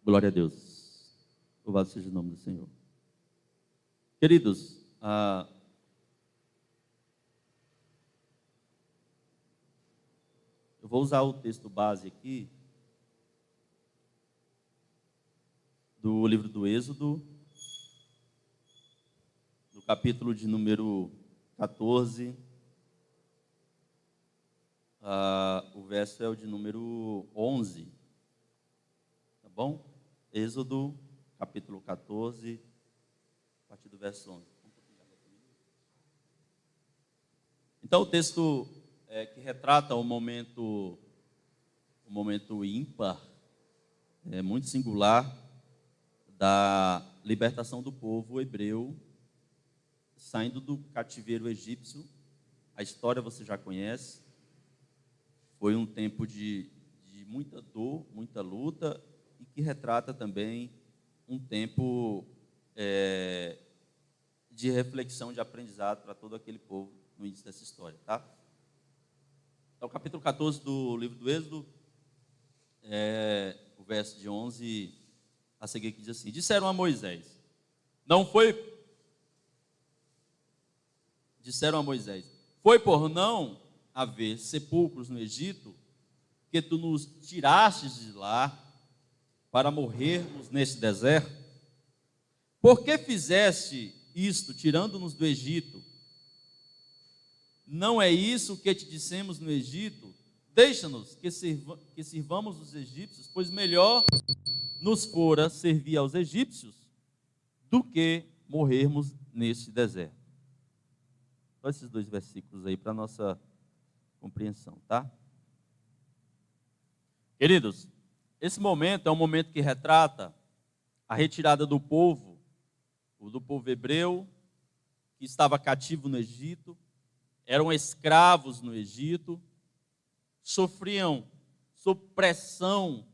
Glória a Deus. Louvado seja o nome do Senhor. Queridos, eu vou usar o texto base aqui do livro do Êxodo, do capítulo de número 14. O verso é o de número 11. Tá bom? Êxodo, capítulo 14, a partir do verso 11. Então, o texto que retrata o momento ímpar, muito singular, da libertação do povo hebreu, saindo do cativeiro egípcio. A história você já conhece. Foi um tempo de muita dor, muita luta, e que retrata também um tempo de reflexão, de aprendizado para todo aquele povo no início dessa história, tá? Então, capítulo 14 do livro do Êxodo, o verso de 11 a seguir, que diz assim: disseram a Moisés, foi por não haver sepulcros no Egito que tu nos tirastes de lá para morrermos neste deserto? Por que fizeste isto, tirando-nos do Egito? Não é isso que te dissemos no Egito? Deixa-nos que sirvamos os egípcios, pois melhor nos fora servir aos egípcios do que morrermos neste deserto. Só esses dois versículos aí para a nossa compreensão, tá? Queridos, esse momento é um momento que retrata a retirada do povo hebreu, que estava cativo no Egito, eram escravos no Egito, sofriam sob pressão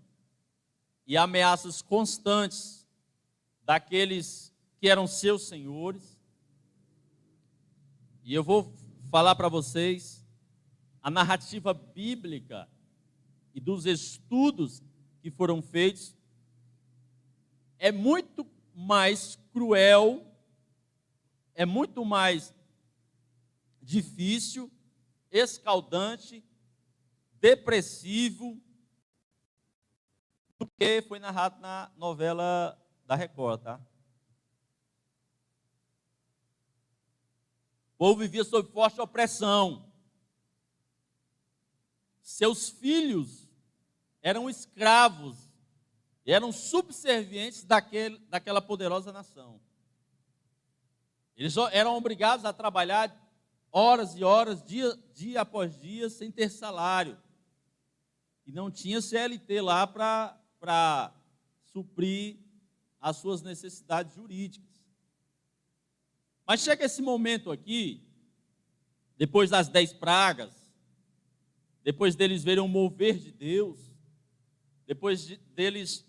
e ameaças constantes daqueles que eram seus senhores. E eu vou falar para vocês a narrativa bíblica e dos estudos que foram feitos é muito mais cruel, é muito mais difícil, escaldante, depressivo do que foi narrado na novela da Record, tá? O povo vivia sob forte opressão. Seus filhos eram escravos, eram subservientes daquela poderosa nação. Eles eram obrigados a trabalhar horas e horas, dia após dia, sem ter salário. E não tinha CLT lá para suprir as suas necessidades jurídicas. Mas chega esse momento aqui, depois das 10 pragas, depois deles verem o mover de Deus, depois deles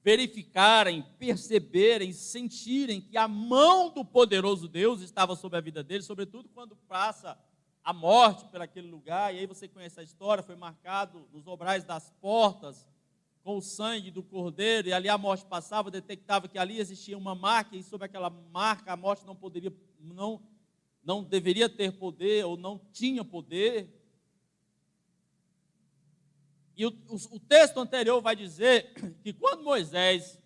verificarem, perceberem, sentirem que a mão do poderoso Deus estava sobre a vida deles, sobretudo quando passa a morte por aquele lugar, e aí você conhece a história, foi marcado nos obrais das portas, com o sangue do cordeiro, e ali a morte passava, detectava que ali existia uma marca, e sobre aquela marca a morte não deveria ter poder, ou não tinha poder. E o texto anterior vai dizer que quando Moisés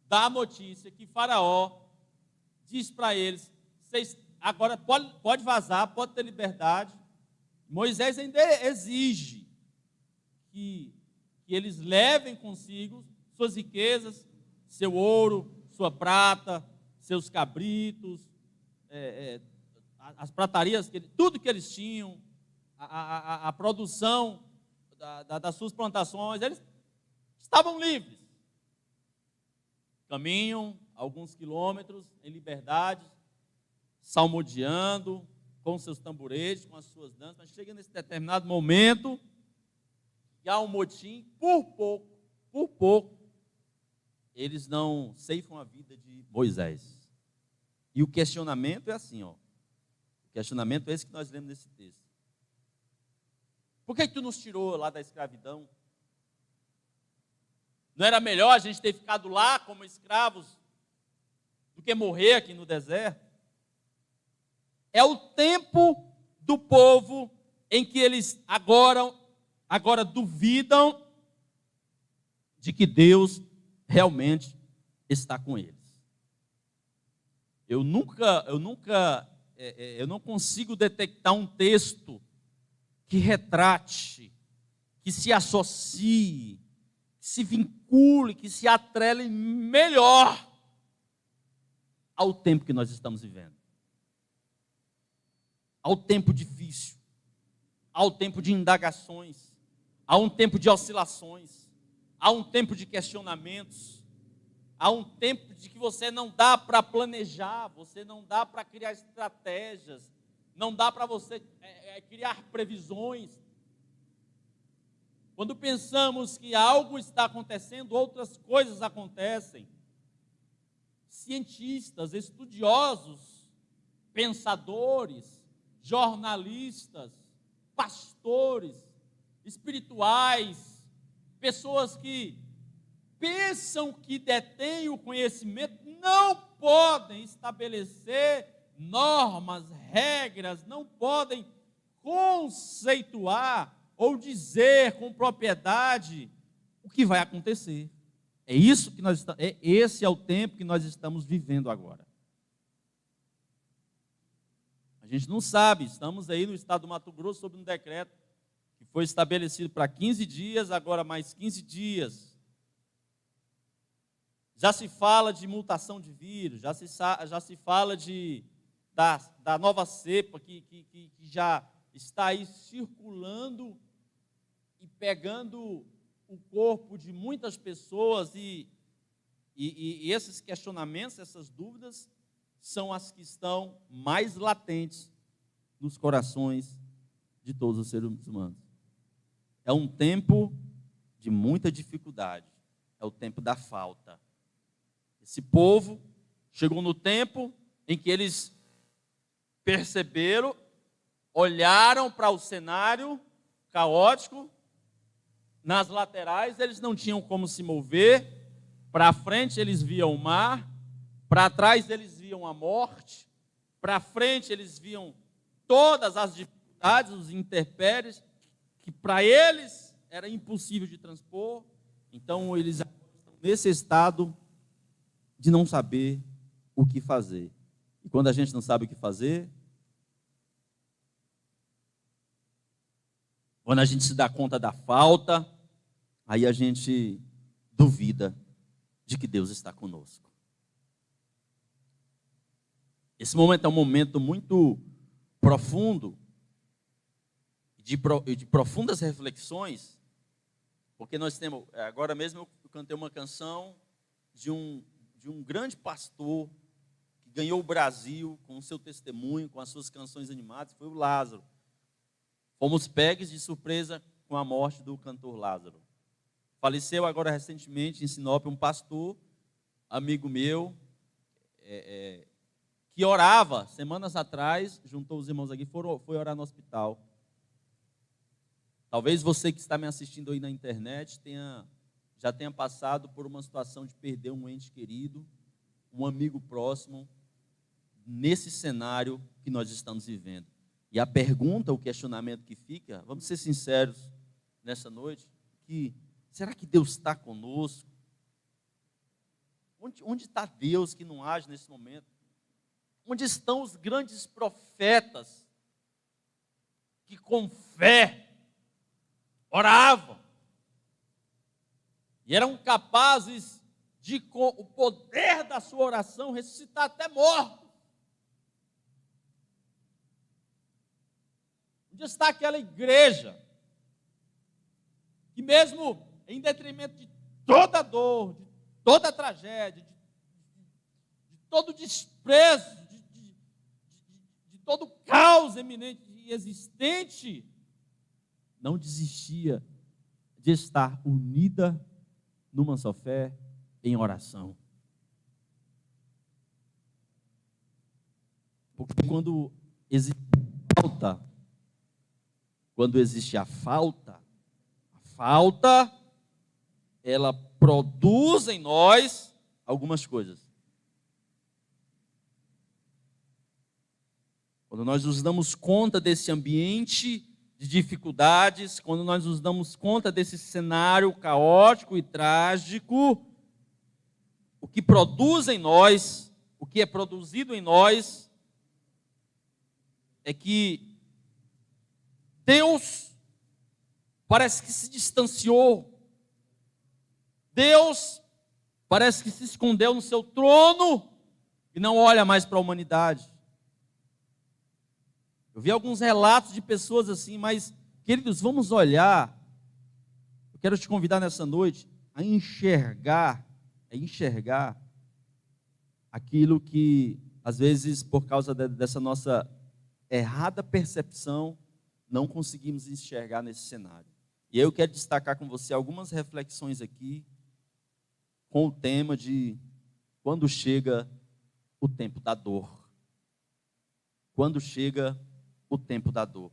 dá a notícia que Faraó diz para eles, vocês agora pode vazar, pode ter liberdade, Moisés ainda exige que eles levem consigo suas riquezas, seu ouro, sua prata, seus cabritos, as pratarias, tudo que eles tinham, a produção das suas plantações, eles estavam livres. Caminham alguns quilômetros em liberdade, salmodiando, com seus tamboretes, com as suas danças, mas chega nesse determinado momento, e há um motim, por pouco, eles não ceifam a vida de Moisés. E o questionamento é assim, ó. O questionamento é esse que nós lemos nesse texto. Por que tu nos tirou lá da escravidão? Não era melhor a gente ter ficado lá como escravos do que morrer aqui no deserto? É o tempo do povo em que eles agora duvidam de que Deus realmente está com eles. Eu não consigo detectar um texto que retrate, que se associe, que se vincule, que se atrele melhor ao tempo que nós estamos vivendo. Ao tempo difícil, ao tempo de indagações, a um tempo de oscilações, a um tempo de questionamentos, a um tempo de que você não dá para planejar, você não dá para criar estratégias, não dá para você criar previsões. Quando pensamos que algo está acontecendo, outras coisas acontecem. Cientistas, estudiosos, pensadores, jornalistas, pastores, espirituais, pessoas que pensam que detêm o conhecimento, não podem estabelecer normas, regras, não podem conceituar ou dizer com propriedade o que vai acontecer. Esse é o tempo que nós estamos vivendo agora. A gente não sabe, estamos aí no estado do Mato Grosso sob um decreto que foi estabelecido para 15 dias, agora mais 15 dias. Já se fala de mutação de vírus, já se fala da nova cepa que já está aí circulando e pegando o corpo de muitas pessoas e esses questionamentos, essas dúvidas, são as que estão mais latentes nos corações de todos os seres humanos. É um tempo de muita dificuldade, é o tempo da falta. Esse povo chegou no tempo em que eles perceberam, olharam para o cenário caótico, nas laterais eles não tinham como se mover, para frente eles viam o mar, para trás eles viam a morte, para frente eles viam todas as dificuldades, os intempéries, que para eles era impossível de transpor. Então eles estão nesse estado de não saber o que fazer. E quando a gente não sabe o que fazer, quando a gente se dá conta da falta, aí a gente duvida de que Deus está conosco. Esse momento é um momento muito profundo, de profundas reflexões, porque nós temos, agora mesmo eu cantei uma canção de um grande pastor que ganhou o Brasil com o seu testemunho, com as suas canções animadas, foi o Lázaro. Fomos pegos de surpresa com a morte do cantor Lázaro. Faleceu agora recentemente em Sinop um pastor, amigo meu, que orava semanas atrás, juntou os irmãos aqui, foi orar no hospital. Talvez você que está me assistindo aí na internet já tenha passado por uma situação de perder um ente querido, um amigo próximo, nesse cenário que nós estamos vivendo. E a pergunta, o questionamento que fica, vamos ser sinceros nessa noite, será que Deus está conosco? Onde está Deus que não age nesse momento? Onde estão os grandes profetas que com fé oravam e eram capazes de, com o poder da sua oração, ressuscitar até mortos? Onde está aquela igreja que mesmo em detrimento de toda dor, de toda tragédia, de todo desprezo, de todo caos eminente e existente, não desistia de estar unida numa só fé, em oração? Porque quando existe a falta ela produz em nós algumas coisas. Quando nós nos damos conta desse ambiente de dificuldades, quando nós nos damos conta desse cenário caótico e trágico, o que produz em nós, o que é produzido em nós, é que Deus parece que se distanciou. Deus parece que se escondeu no seu trono e não olha mais para a humanidade. Eu vi alguns relatos de pessoas assim, mas, queridos, vamos olhar. Eu quero te convidar nessa noite a enxergar aquilo que, às vezes, por causa dessa nossa errada percepção, não conseguimos enxergar nesse cenário. E eu quero destacar com você algumas reflexões aqui, com o tema de quando chega o tempo da dor. Quando chega o tempo da dor.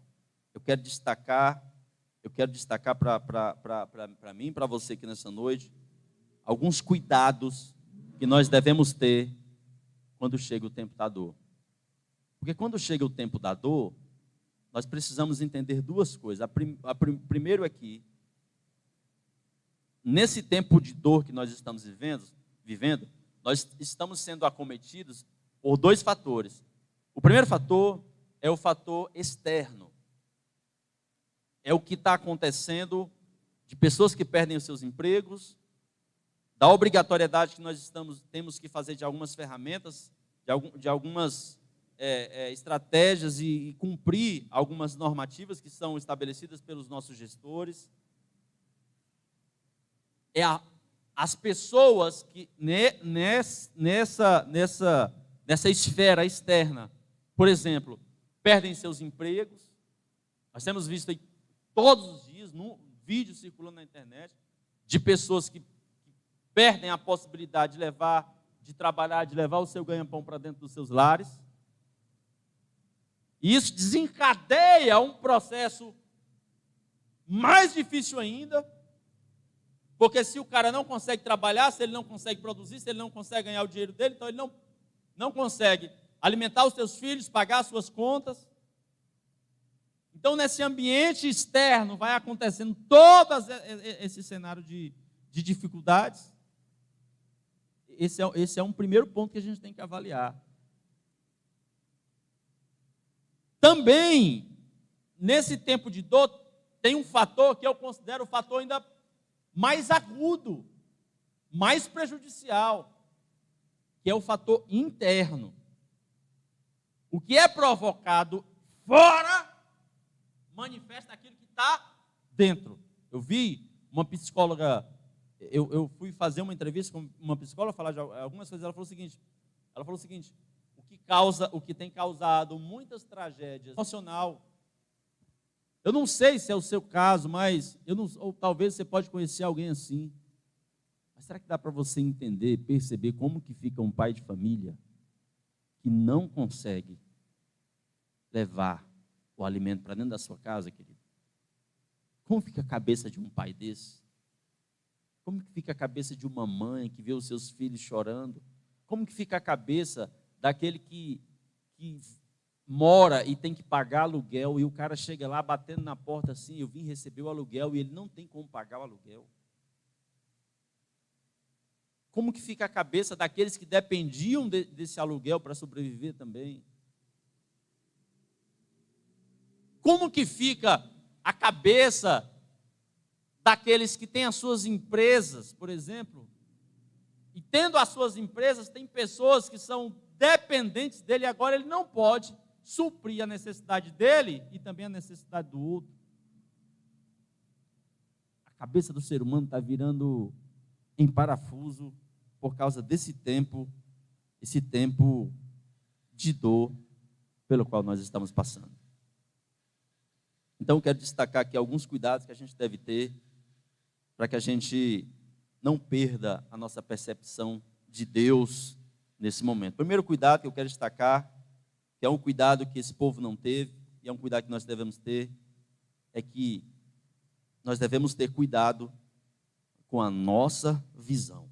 Eu quero destacar para mim, para você aqui nessa noite, alguns cuidados que nós devemos ter quando chega o tempo da dor. Porque quando chega o tempo da dor, nós precisamos entender duas coisas. Primeiro é que, nesse tempo de dor que nós estamos vivendo, nós estamos sendo acometidos por dois fatores. O primeiro fator é o fator externo. É o que está acontecendo de pessoas que perdem os seus empregos, da obrigatoriedade que nós temos que fazer de algumas ferramentas, de algumas estratégias e cumprir algumas normativas que são estabelecidas pelos nossos gestores. As pessoas que nessa esfera externa, por exemplo, perdem seus empregos. Nós temos visto aí todos os dias, num vídeo circulando na internet, de pessoas que perdem a possibilidade de trabalhar, de levar o seu ganha-pão para dentro dos seus lares. E isso desencadeia um processo mais difícil ainda, porque se o cara não consegue trabalhar, se ele não consegue produzir, se ele não consegue ganhar o dinheiro dele, então ele não consegue alimentar os seus filhos, pagar as suas contas. Então, nesse ambiente externo, vai acontecendo todo esse cenário de dificuldades. Esse é um primeiro ponto que a gente tem que avaliar. Também, nesse tempo de dor, tem um fator que eu considero o fator ainda mais agudo, mais prejudicial, que é o fator interno. O que é provocado fora manifesta aquilo que está dentro. Eu vi uma psicóloga, eu fui fazer uma entrevista com uma psicóloga, falar de algumas coisas, ela falou o seguinte, o que tem causado muitas tragédias emocional. Eu não sei se é o seu caso, mas ou talvez você pode conhecer alguém assim. Mas será que dá para você entender, perceber como que fica um pai de família que não consegue levar o alimento para dentro da sua casa, querido? Como fica a cabeça de um pai desse? Como que fica a cabeça de uma mãe que vê os seus filhos chorando? Como que fica a cabeça daquele que mora e tem que pagar aluguel e o cara chega lá batendo na porta assim, eu vim receber o aluguel e ele não tem como pagar o aluguel? Como que fica a cabeça daqueles que dependiam desse aluguel para sobreviver também? Como que fica a cabeça daqueles que têm as suas empresas, por exemplo? E tendo as suas empresas, tem pessoas que são dependentes dele, agora ele não pode suprir a necessidade dele e também a necessidade do outro. A cabeça do ser humano está virando em parafuso por causa desse tempo, esse tempo de dor pelo qual nós estamos passando. Então, eu quero destacar aqui alguns cuidados que a gente deve ter para que a gente não perda a nossa percepção de Deus nesse momento. O primeiro cuidado que eu quero destacar, que é um cuidado que esse povo não teve, e é um cuidado que nós devemos ter, é que nós devemos ter cuidado com a nossa visão.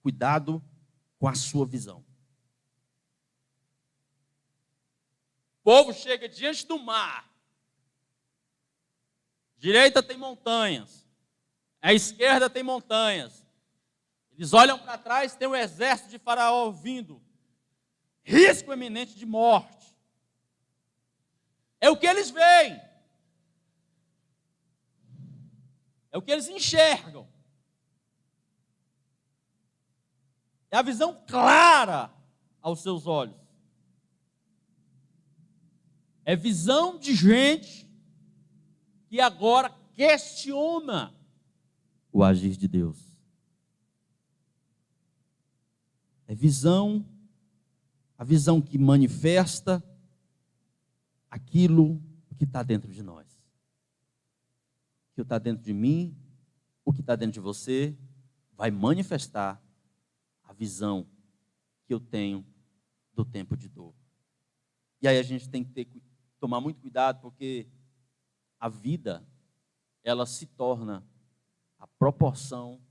Cuidado com a sua visão. O povo chega diante do mar. Direita tem montanhas. À esquerda tem montanhas. Eles olham para trás, tem o exército de Faraó vindo. Risco iminente de morte. É o que eles veem. É o que eles enxergam. É a visão clara aos seus olhos. É visão de gente que agora questiona o agir de Deus. É visão, a visão que manifesta aquilo que está dentro de nós. O que está dentro de mim, o que está dentro de você, vai manifestar a visão que eu tenho do tempo de dor. E aí a gente tem que tomar muito cuidado, porque a vida, ela se torna a proporção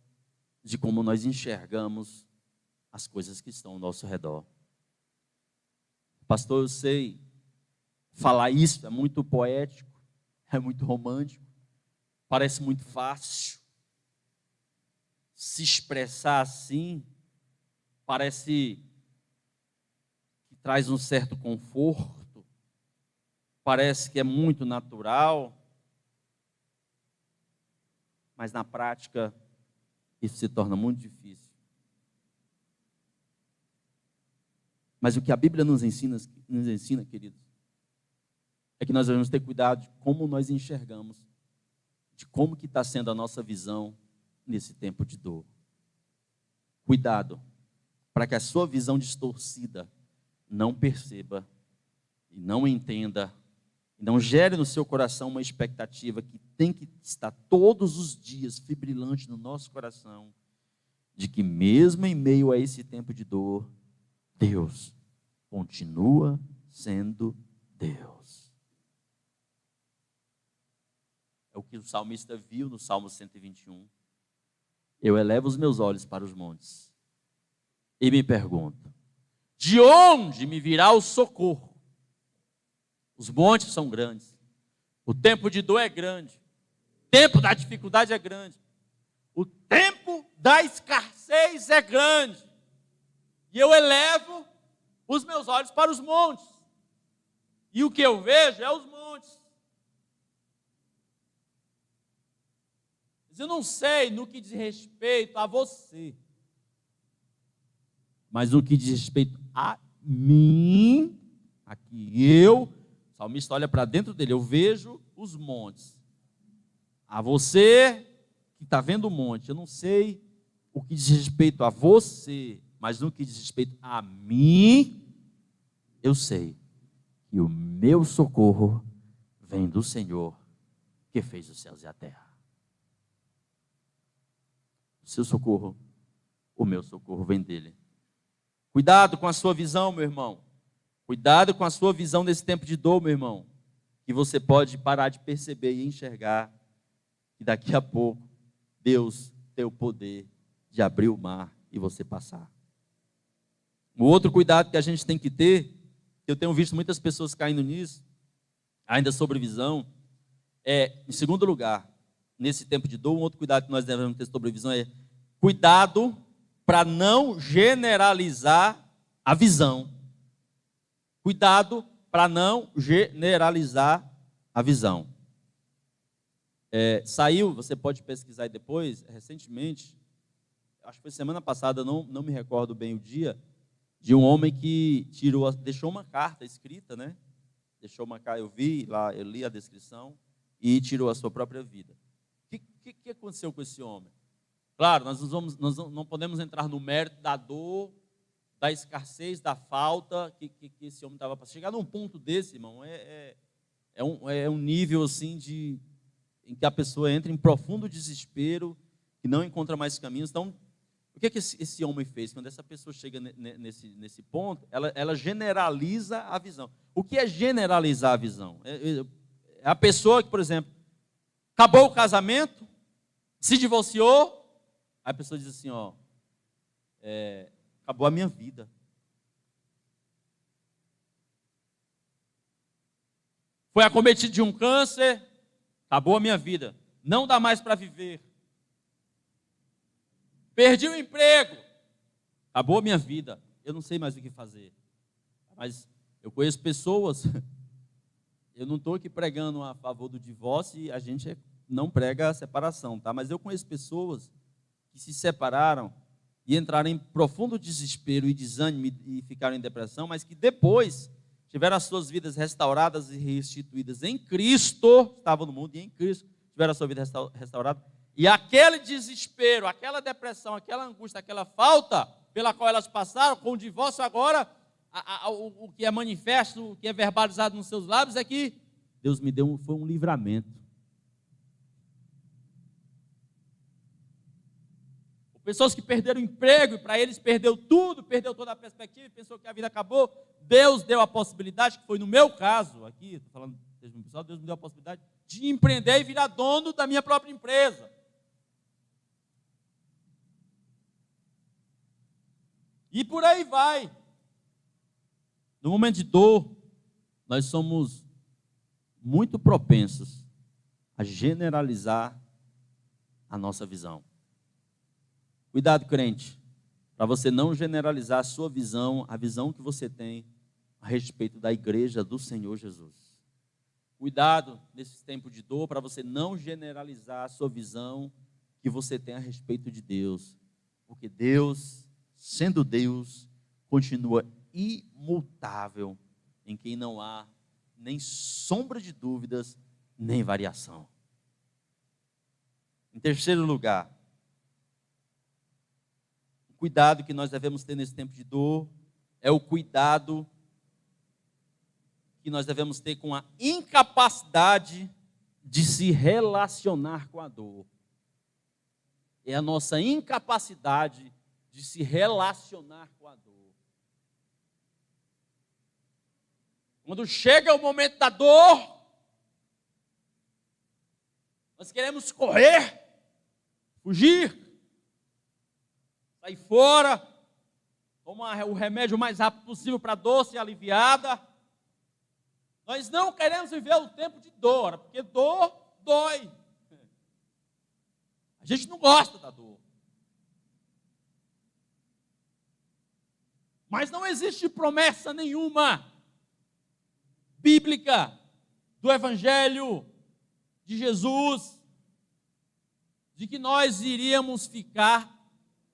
de como nós enxergamos as coisas que estão ao nosso redor. Pastor, eu sei, falar isso é muito poético, é muito romântico, parece muito fácil. Se expressar assim, parece que traz um certo conforto, parece que é muito natural, mas na prática isso se torna muito difícil. Mas o que a Bíblia nos ensina, queridos, é que nós devemos ter cuidado de como nós enxergamos, de como que está sendo a nossa visão nesse tempo de dor. Cuidado, para que a sua visão distorcida não perceba e não entenda, e não gere no seu coração uma expectativa que tem que estar todos os dias fibrilante no nosso coração, de que mesmo em meio a esse tempo de dor, Deus continua sendo Deus. É o que o salmista viu no Salmo 121. Eu elevo os meus olhos para os montes e me pergunto, de onde me virá o socorro? Os montes são grandes, o tempo de dor é grande, o tempo da dificuldade é grande, o tempo da escassez é grande, e eu elevo os meus olhos para os montes, e o que eu vejo é os montes. Mas eu não sei no que diz respeito a você, mas no que diz respeito a mim, aqui o salmista olha para dentro dele, eu vejo os montes. A você que está vendo o monte, eu não sei o que diz respeito a você, mas no que diz respeito a mim, eu sei que o meu socorro vem do Senhor, que fez os céus e a terra. O seu socorro, o meu socorro vem dele. Cuidado com a sua visão, meu irmão. Cuidado com a sua visão nesse tempo de dor, meu irmão. Que você pode parar de perceber e enxergar que daqui a pouco Deus tem o poder de abrir o mar e você passar. O outro cuidado que a gente tem que ter, que eu tenho visto muitas pessoas caindo nisso, ainda sobre visão, em segundo lugar, nesse tempo de dor, um outro cuidado que nós devemos ter sobre visão é cuidado para não generalizar a visão. Cuidado para não generalizar a visão. Saiu, você pode pesquisar aí depois, recentemente, acho que foi semana passada, não me recordo bem o dia, de um homem que deixou uma carta escrita, né? Deixou uma carta, eu li a descrição e tirou a sua própria vida. O que aconteceu com esse homem? Claro, nós não podemos entrar no mérito da dor, da escassez, da falta que esse homem estava passando. Chegar num ponto desse, irmão, é um nível assim em que a pessoa entra em profundo desespero, que não encontra mais caminhos. Então, o que esse homem fez? Quando essa pessoa chega nesse ponto, ela generaliza a visão. O que é generalizar a visão? É a pessoa que, por exemplo, acabou o casamento, se divorciou, aí a pessoa diz assim, acabou a minha vida. Foi acometido de um câncer, acabou a minha vida. Não dá mais para viver. Perdi o emprego, acabou a minha vida. Eu não sei mais o que fazer. Mas eu conheço pessoas, eu não estou aqui pregando a favor do divórcio e a gente não prega a separação, tá? Mas eu conheço pessoas que se separaram e entraram em profundo desespero e desânimo e ficaram em depressão, mas que depois tiveram as suas vidas restauradas e restituídas em Cristo, estavam no mundo e em Cristo tiveram a sua vida restaurada. E aquele desespero, aquela depressão, aquela angústia, aquela falta pela qual elas passaram, com o divórcio agora, o que é manifesto, o que é verbalizado nos seus lábios é que Deus me deu foi um livramento. Pessoas que perderam o emprego e para eles perdeu tudo, perdeu toda a perspectiva, pensou que a vida acabou. Deus deu a possibilidade, que foi no meu caso, aqui, estou falando pessoal, Deus me deu a possibilidade de empreender e virar dono da minha própria empresa. E por aí vai. No momento de dor, nós somos muito propensos a generalizar a nossa visão. Cuidado, crente, para você não generalizar a sua visão, a visão que você tem a respeito da igreja do Senhor Jesus. Cuidado nesse tempo de dor para você não generalizar a sua visão que você tem a respeito de Deus. Porque Deus, sendo Deus, continua imutável, em quem não há nem sombra de dúvidas, nem variação. Em terceiro lugar, o cuidado que nós devemos ter nesse tempo de dor é o cuidado que nós devemos ter com a incapacidade de se relacionar com a dor. É a nossa incapacidade de se relacionar com a dor. Quando chega o momento da dor, nós queremos correr, fugir, sair fora, tomar o remédio o mais rápido possível para a dor ser aliviada. Nós não queremos viver o tempo de dor, porque dor dói. A gente não gosta da dor. Mas não existe promessa nenhuma bíblica do Evangelho de Jesus de que nós iríamos ficar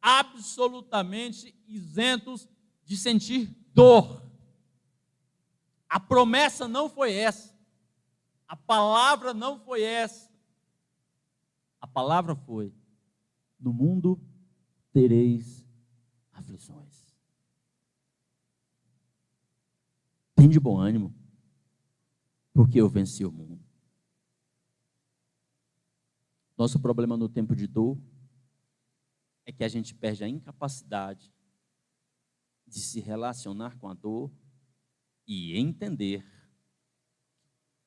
absolutamente isentos de sentir dor. A promessa não foi essa. A palavra não foi essa. A palavra foi: no mundo tereis aflições. Tem de bom ânimo, porque eu venci o mundo. Nosso problema no tempo de dor é que a gente perde a incapacidade de se relacionar com a dor e entender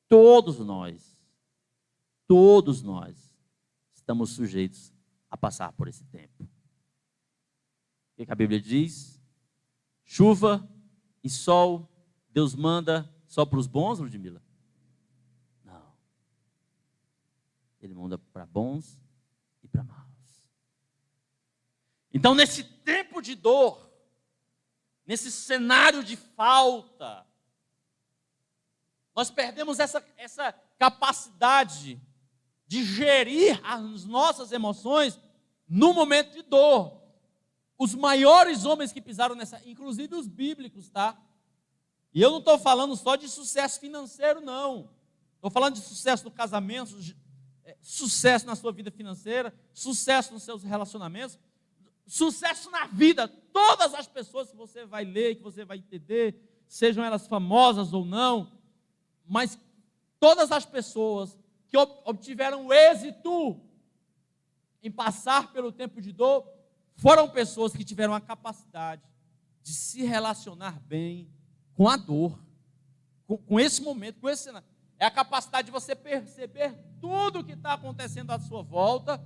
todos nós estamos sujeitos a passar por esse tempo. O que a Bíblia diz? Chuva e sol, Deus manda só para os bons, Ludmila? Não. Ele manda para bons e para maus. Então, nesse tempo de dor, nesse cenário de falta, nós perdemos essa capacidade de gerir as nossas emoções no momento de dor. Os maiores homens que pisaram nessa, inclusive os bíblicos, tá? E eu não estou falando só de sucesso financeiro, não. Estou falando de sucesso no casamento, sucesso na sua vida financeira, sucesso nos seus relacionamentos, sucesso na vida. Todas as pessoas que você vai ler, que você vai entender, sejam elas famosas ou não, mas todas as pessoas que obtiveram êxito em passar pelo tempo de dor foram pessoas que tiveram a capacidade de se relacionar bem com a dor, com esse momento, com esse cenário. É a capacidade de você perceber tudo o que está acontecendo à sua volta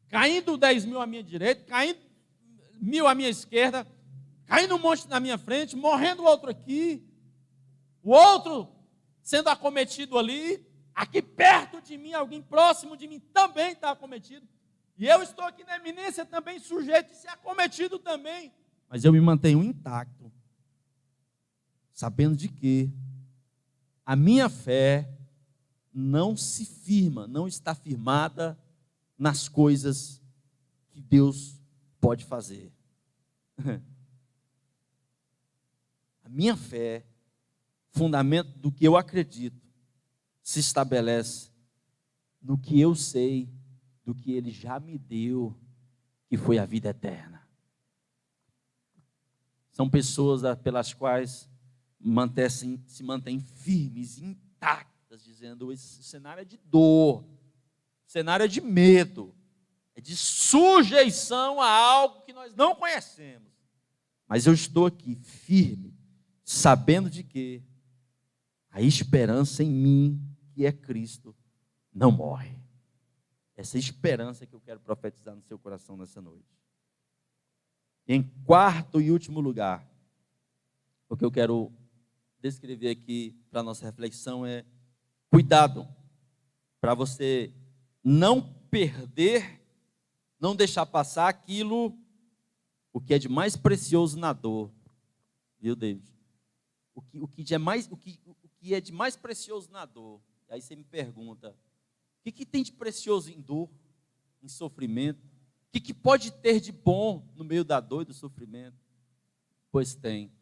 caindo 10.000 à minha direita, caindo 1.000 à minha esquerda, caindo um monte na minha frente, morrendo o outro aqui, o outro sendo acometido ali, aqui perto de mim, alguém próximo de mim também está acometido, e eu estou aqui na eminência também sujeito de ser acometido também, mas eu me mantenho intacto, sabendo de que a minha fé não se firma, não está firmada nas coisas que Deus pode fazer. A minha fé, fundamento do que eu acredito, se estabelece no que eu sei, do que Ele já me deu, que foi a vida eterna. São pessoas pelas quais se mantêm firmes, intactas, dizendo: esse cenário é de dor, cenário é de medo, é de sujeição a algo que nós não conhecemos. Mas eu estou aqui firme, sabendo de que a esperança em mim, que é Cristo, não morre. Essa esperança que eu quero profetizar no seu coração nessa noite. Em quarto e último lugar, o que eu quero descrever aqui para a nossa reflexão é cuidado para você não perder, não deixar passar aquilo, o que é de mais precioso na dor, viu, David? O que é de mais precioso na dor. Aí você me pergunta, o que tem de precioso em dor, em sofrimento? O que pode ter de bom no meio da dor e do sofrimento? Pois tem.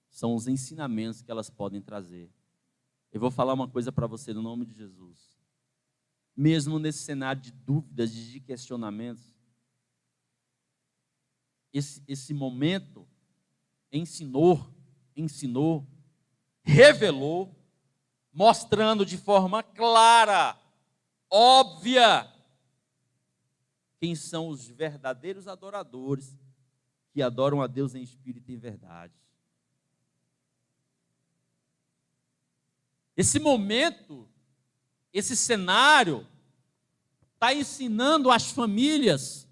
São os ensinamentos que elas podem trazer. Eu vou falar uma coisa para você no nome de Jesus. Mesmo nesse cenário de dúvidas, de questionamentos, esse momento ensinou, revelou, mostrando de forma clara, óbvia, quem são os verdadeiros adoradores que adoram a Deus em espírito e em verdade. Esse momento, esse cenário, está ensinando as famílias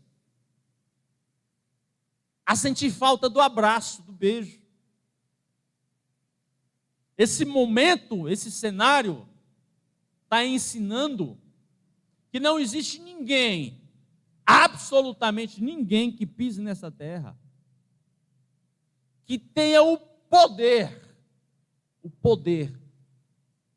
a sentir falta do abraço, do beijo. Esse momento, esse cenário, está ensinando que não existe ninguém, absolutamente ninguém que pise nessa terra, que tenha o poder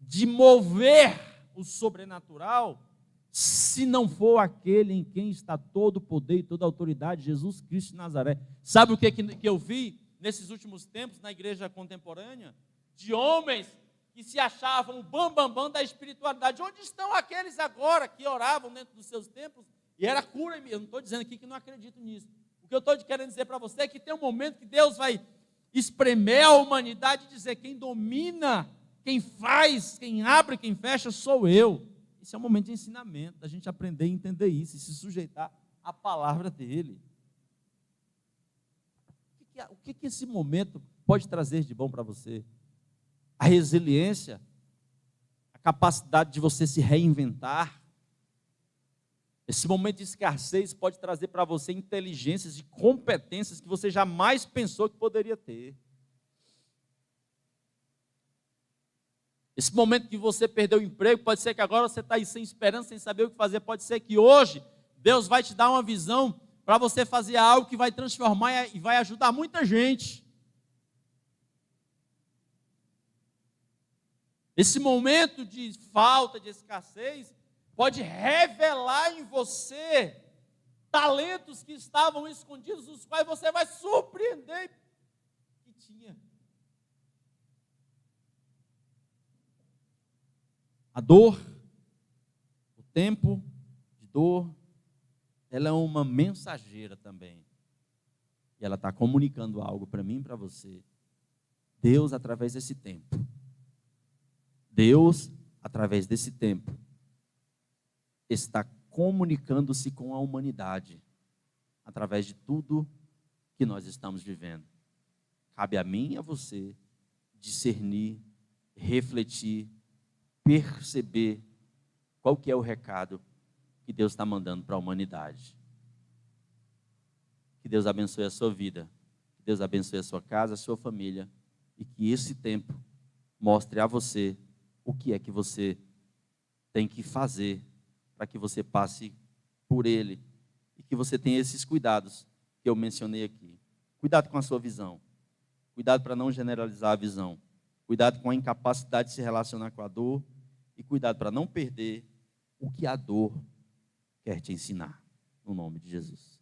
de mover o sobrenatural, se não for aquele em quem está todo o poder e toda a autoridade, Jesus Cristo de Nazaré. Sabe o que eu vi nesses últimos tempos na igreja contemporânea? De homens que se achavam o bambambam da espiritualidade. Onde estão aqueles agora que oravam dentro dos seus templos e era cura? Eu não estou dizendo aqui que não acredito nisso. O que eu estou querendo dizer para você é que tem um momento que Deus vai espremer a humanidade e dizer: quem domina, quem faz, quem abre, quem fecha, sou eu. Esse é um momento de ensinamento, da gente aprender a entender isso e se sujeitar à palavra dele. O que esse momento pode trazer de bom para você? A resiliência, a capacidade de você se reinventar. Esse momento de escassez pode trazer para você inteligências e competências que você jamais pensou que poderia ter. Esse momento que você perdeu o emprego, pode ser que agora você está aí sem esperança, sem saber o que fazer. Pode ser que hoje Deus vai te dar uma visão para você fazer algo que vai transformar e vai ajudar muita gente. Esse momento de falta, de escassez, pode revelar em você talentos que estavam escondidos, os quais você vai surpreender que tinha. A dor, o tempo de dor, ela é uma mensageira também. E ela está comunicando algo para mim e para você. Deus, através desse tempo, está comunicando-se com a humanidade, através de tudo que nós estamos vivendo. Cabe a mim e a você discernir, refletir, perceber qual que é o recado que Deus está mandando para a humanidade. Que Deus abençoe a sua vida, que Deus abençoe a sua casa, a sua família, e que esse tempo mostre a você o que é que você tem que fazer para que você passe por ele e que você tenha esses cuidados que eu mencionei aqui. Cuidado com a sua visão, cuidado para não generalizar a visão, cuidado com a incapacidade de se relacionar com a dor e cuidado para não perder o que a dor quer te ensinar, no nome de Jesus.